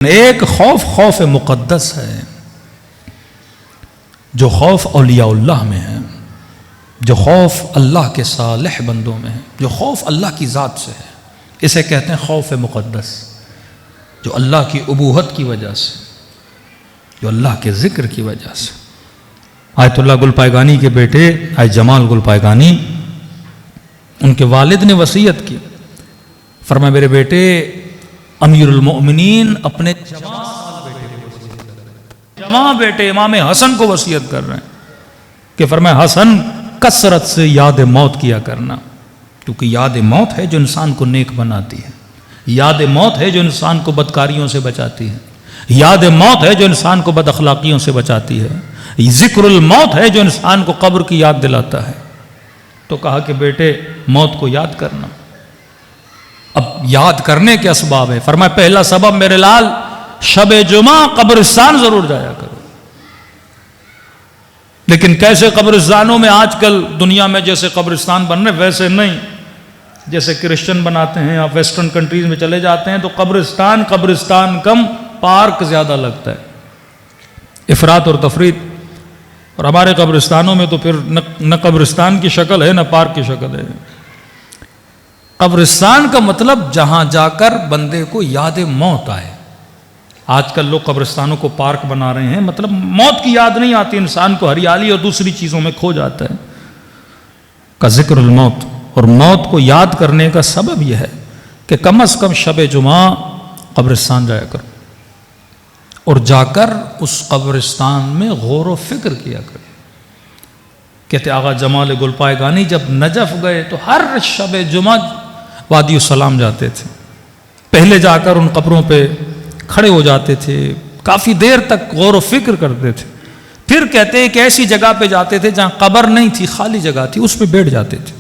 ایک خوف مقدس ہے جو خوف اولیاء اللہ میں ہے، جو خوف اللہ کے صالح بندوں میں ہے، جو خوف اللہ کی ذات سے ہے، اسے کہتے ہیں خوف مقدس، جو اللہ کی ابوہت کی وجہ سے، جو اللہ کے ذکر کی وجہ سے۔ آیت اللہ گل پائگانی کے بیٹے آیت جمال گل پائگانی، ان کے والد نے وصیت کی، فرمایا میرے بیٹے امیر المؤمنین اپنے جماع بیٹے امام حسن کو وصیت کر رہے ہیں کہ فرمایا حسن کثرت سے یاد موت کیا کرنا، کیونکہ یاد موت ہے جو انسان کو نیک بناتی ہے، یاد موت ہے جو انسان کو بدکاریوں سے بچاتی ہے، یاد موت ہے جو انسان کو بد اخلاقیوں سے بچاتی ہے، ذکر الموت ہے جو انسان کو قبر کی یاد دلاتا ہے۔ تو کہا کہ بیٹے موت کو یاد کرنا۔ اب یاد کرنے کے اسباب ہے، فرمایا پہلا سبب میرے لال شب جمعہ قبرستان ضرور جایا کرو۔ لیکن کیسے قبرستانوں میں آج کل دنیا میں جیسے قبرستان بن رہے ویسے نہیں، جیسے کرسچن بناتے ہیں یا ویسٹرن کنٹریز میں چلے جاتے ہیں تو قبرستان کم، پارک زیادہ لگتا ہے، افراط اور تفریط۔ اور ہمارے قبرستانوں میں تو پھر نہ قبرستان کی شکل ہے نہ پارک کی شکل ہے۔ قبرستان کا مطلب جہاں جا کر بندے کو یاد موت آئے۔ آج کل لوگ قبرستانوں کو پارک بنا رہے ہیں، مطلب موت کی یاد نہیں آتی انسان کو، ہریالی اور دوسری چیزوں میں کھو جاتا ہے۔ کا ذکر الموت، اور موت کو یاد کرنے کا سبب یہ ہے کہ کم از کم شب جمعہ قبرستان جایا کرو، اور جا کر اس قبرستان میں غور و فکر کیا کرو۔ کہتے آغا جمال گل پائگانی جب نجف گئے تو ہر شب جمعہ وادی السلام جاتے تھے، پہلے جا کر ان قبروں پہ کھڑے ہو جاتے تھے، کافی دیر تک غور و فکر کرتے تھے، پھر کہتے ایک ایسی جگہ پہ جاتے تھے جہاں قبر نہیں تھی، خالی جگہ تھی، اس پہ بیٹھ جاتے تھے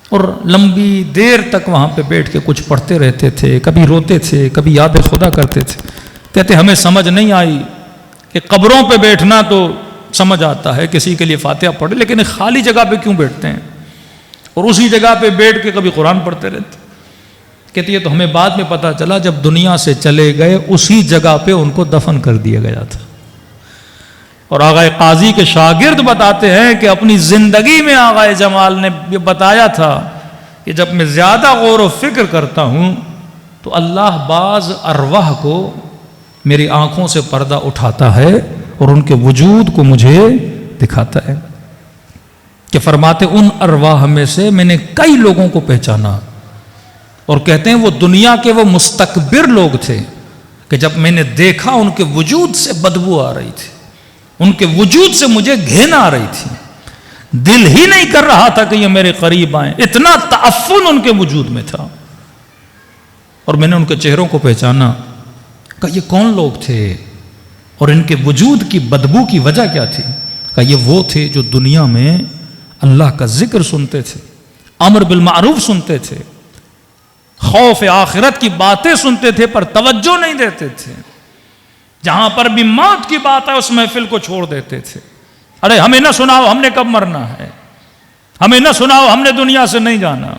اور لمبی دیر تک وہاں پہ بیٹھ کے کچھ پڑھتے رہتے تھے، کبھی روتے تھے، کبھی یاد خدا کرتے تھے۔ کہتے ہمیں سمجھ نہیں آئی کہ قبروں پہ بیٹھنا تو سمجھ آتا ہے کسی کے لیے فاتحہ پڑھے، لیکن خالی جگہ پہ کیوں بیٹھتے ہیں، اور اسی جگہ پہ بیٹھ کے کبھی قرآن پڑھتے رہتے۔ کہتے یہ تو ہمیں بعد میں پتا چلا جب دنیا سے چلے گئے اسی جگہ پہ ان کو دفن کر دیا گیا تھا۔ اور آغا قاضی کے شاگرد بتاتے ہیں کہ اپنی زندگی میں آغا جمال نے یہ بتایا تھا کہ جب میں زیادہ غور و فکر کرتا ہوں تو اللہ بعض ارواح کو میری آنکھوں سے پردہ اٹھاتا ہے اور ان کے وجود کو مجھے دکھاتا ہے، کہ فرماتے ان ارواح میں سے میں نے کئی لوگوں کو پہچانا، اور کہتے ہیں وہ دنیا کے وہ مستکبر لوگ تھے کہ جب میں نے دیکھا ان کے وجود سے بدبو آ رہی تھی، ان کے وجود سے مجھے گھن آ رہی تھی، دل ہی نہیں کر رہا تھا کہ یہ میرے قریب آئیں، اتنا تعفن ان کے وجود میں تھا۔ اور میں نے ان کے چہروں کو پہچانا کہ یہ کون لوگ تھے اور ان کے وجود کی بدبو کی وجہ کیا تھی، کہ یہ وہ تھے جو دنیا میں اللہ کا ذکر سنتے تھے، امر بالمعروف سنتے تھے، خوف آخرت کی باتیں سنتے تھے پر توجہ نہیں دیتے تھے، جہاں پر بھی موت کی بات ہے اس محفل کو چھوڑ دیتے تھے۔ ارے ہمیں نہ سناؤ ہم نے کب مرنا ہے، ہمیں نہ سناؤ ہم نے دنیا سے نہیں جانا۔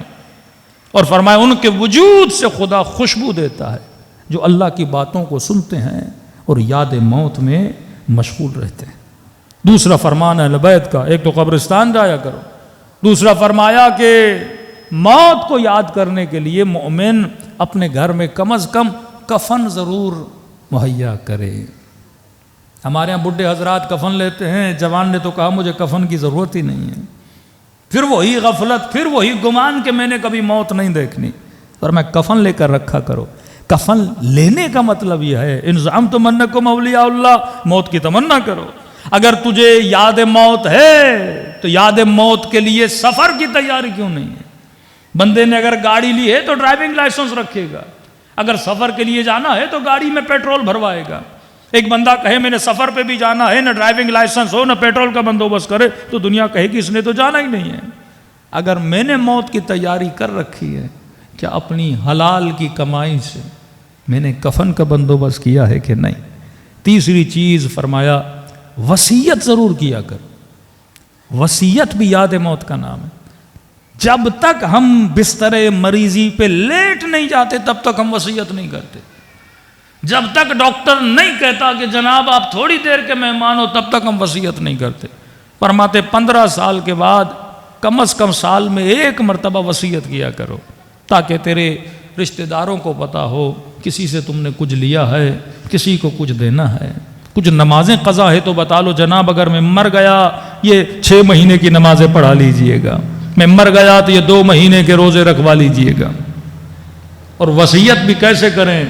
اور فرمایا ان کے وجود سے خدا خوشبو دیتا ہے جو اللہ کی باتوں کو سنتے ہیں اور یاد موت میں مشغول رہتے ہیں۔ دوسرا فرمان ہے اہل بیت کا، ایک تو قبرستان جایا کرو، دوسرا فرمایا کہ موت کو یاد کرنے کے لیے مومن اپنے گھر میں کم از کم کفن ضرور مہیا کرے۔ ہمارے ہاں بڈھے حضرات کفن لیتے ہیں، جوان نے تو کہا مجھے کفن کی ضرورت ہی نہیں ہے، پھر وہی غفلت، پھر وہی گمان کہ میں نے کبھی موت نہیں دیکھنی۔ اور میں کفن لے کر رکھا کرو۔ کفن لینے کا مطلب یہ ہے انضام تو منکم اولیاء اللہ، موت کی تمنا کرو۔ اگر تجھے یاد موت ہے تو یاد موت کے لیے سفر کی تیاری کیوں نہیں ہے؟ بندے نے اگر گاڑی لی ہے تو ڈرائیونگ لائسنس رکھے گا، اگر سفر کے لیے جانا ہے تو گاڑی میں پیٹرول بھروائے گا۔ ایک بندہ کہے میں نے سفر پہ بھی جانا ہے، نہ ڈرائیونگ لائسنس ہو نہ پیٹرول کا بندوبست کرے تو دنیا کہے کہ اس نے تو جانا ہی نہیں ہے۔ اگر میں نے موت کی تیاری کر رکھی ہے، کیا اپنی حلال کی کمائی سے میں نے کفن کا بندوبست کیا ہے کہ نہیں؟ تیسری چیز فرمایا وصیت ضرور کیا کر۔ وصیت بھی یاد موت کا نام ہے۔ جب تک ہم بستر مریضی پہ لیٹ نہیں جاتے تب تک ہم وصیت نہیں کرتے۔ جب تک ڈاکٹر نہیں کہتا کہ جناب آپ تھوڑی دیر کے مہمان ہو تب تک ہم وصیت نہیں کرتے. فرماتے 15 سال کے بعد کم از کم سال میں 1 مرتبہ وصیت کیا کرو تاکہ تیرے رشتہ داروں کو پتا ہو کسی سے تم نے کچھ لیا ہے, کسی کو کچھ دینا ہے. کچھ نمازیں قضا ہے تو بتا لو جناب اگر میں مر گیا یہ 6 مہینے کی نمازیں پڑھا لیجئے گا, میں مر گیا تو یہ 2 مہینے کے روزے رکھوا لیجئے گا. اور وصیت بھی کیسے کریں؟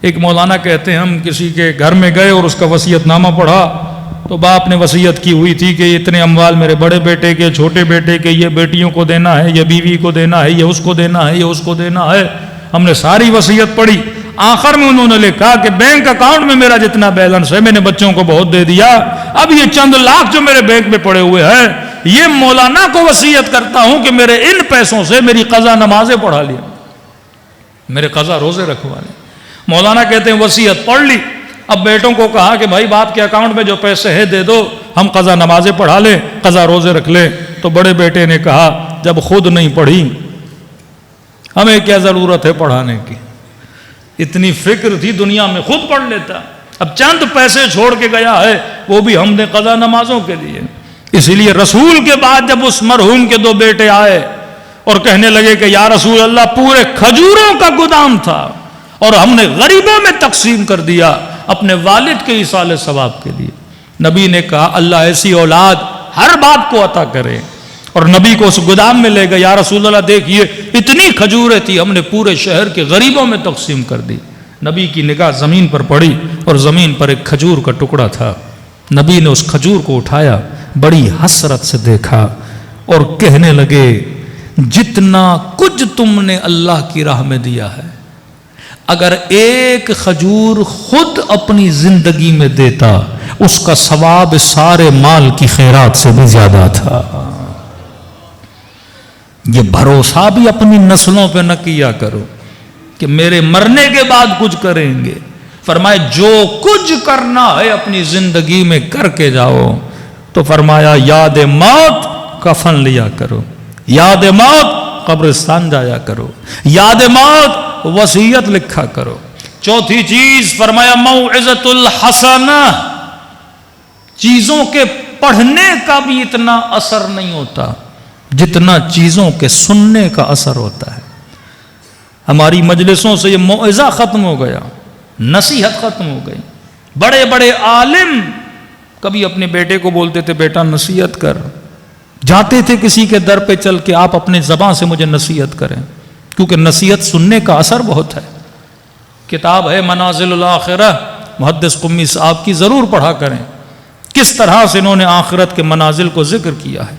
ایک مولانا کہتے ہیں ہم کسی کے گھر میں گئے اور اس کا وصیت نامہ پڑھا تو باپ نے وصیت کی ہوئی تھی کہ اتنے اموال میرے بڑے بیٹے کے, چھوٹے بیٹے کے, یہ بیٹیوں کو دینا ہے, یہ بیوی کو دینا ہے, یہ اس کو دینا ہے, یہ اس کو دینا ہے. ہم نے ساری وصیت پڑھی. آخر میں انہوں نے لکھا کہ بینک اکاؤنٹ میں میرا جتنا بیلنس ہے میں نے بچوں کو بہت دے دیا, اب یہ چند لاکھ جو میرے بینک میں پڑے ہوئے ہیں یہ مولانا کو وصیت کرتا ہوں کہ میرے ان پیسوں سے میری قضا نمازیں پڑھا لیا, میرے قضا روزے رکھوا لیں. مولانا کہتے ہیں وصیت پڑھ لی. اب بیٹوں کو کہا کہ بھائی باپ کے اکاؤنٹ میں جو پیسے ہیں دے دو, ہم قضا نمازیں پڑھا لیں, قضا روزے رکھ لیں. تو بڑے بیٹے نے کہا جب خود نہیں پڑھی ہمیں کیا ضرورت ہے پڑھانے کی, اتنی فکر تھی دنیا میں خود پڑھ لیتا. اب چند پیسے چھوڑ کے گیا ہے وہ بھی ہم نے قضا نمازوں کے لیے. اس لیے رسول کے بعد جب اس مرحوم کے 2 بیٹے آئے اور کہنے لگے کہ یا رسول اللہ پورے کھجوروں کا گودام تھا اور ہم نے غریبوں میں تقسیم کر دیا اپنے والد کے ایصال ثواب کے لیے. نبی نے کہا اللہ ایسی اولاد ہر باپ کو عطا کرے, اور نبی کو اس گودام میں لے گئے. یا رسول اللہ دیکھیے اتنی کھجوریں تھی ہم نے پورے شہر کے غریبوں میں تقسیم کر دی. نبی کی نگاہ زمین پر پڑی اور زمین پر ایک کھجور کا ٹکڑا تھا. نبی نے اس کھجور کو اٹھایا, بڑی حسرت سے دیکھا اور کہنے لگے جتنا کچھ تم نے اللہ کی راہ میں دیا ہے اگر ایک کھجور خود اپنی زندگی میں دیتا اس کا ثواب سارے مال کی خیرات سے بھی زیادہ تھا. یہ بھروسہ بھی اپنی نسلوں پہ نہ کیا کرو کہ میرے مرنے کے بعد کچھ کریں گے. فرمائے جو کچھ کرنا ہے اپنی زندگی میں کر کے جاؤ. تو فرمایا یاد موت کفن لیا کرو, یاد موت قبرستان جایا کرو, یاد موت وصیت لکھا کرو. چوتھی چیز فرمایا موعظۃ الحسنہ, چیزوں کے پڑھنے کا بھی اتنا اثر نہیں ہوتا جتنا چیزوں کے سننے کا اثر ہوتا ہے. ہماری مجلسوں سے یہ موعظہ ختم ہو گیا, نصیحت ختم ہو گئی. بڑے بڑے عالم کبھی اپنے بیٹے کو بولتے تھے بیٹا نصیحت کر, جاتے تھے کسی کے در پہ چل کے آپ اپنے زبان سے مجھے نصیحت کریں, کیونکہ نصیحت سننے کا اثر بہت ہے. کتاب ہے منازل الآخرہ, محدث قمی صاحب کی, ضرور پڑھا کریں. کس طرح سے انہوں نے آخرت کے منازل کو ذکر کیا ہے.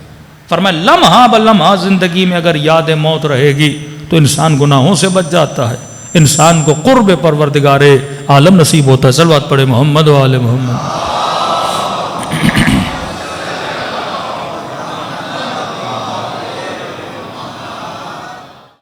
فرمایا لمحہ بلمحہ زندگی میں اگر یاد موت رہے گی تو انسان گناہوں سے بچ جاتا ہے, انسان کو قرب پروردگار عالم نصیب ہوتا ہے. صلوات پڑھے محمد و آل محمد.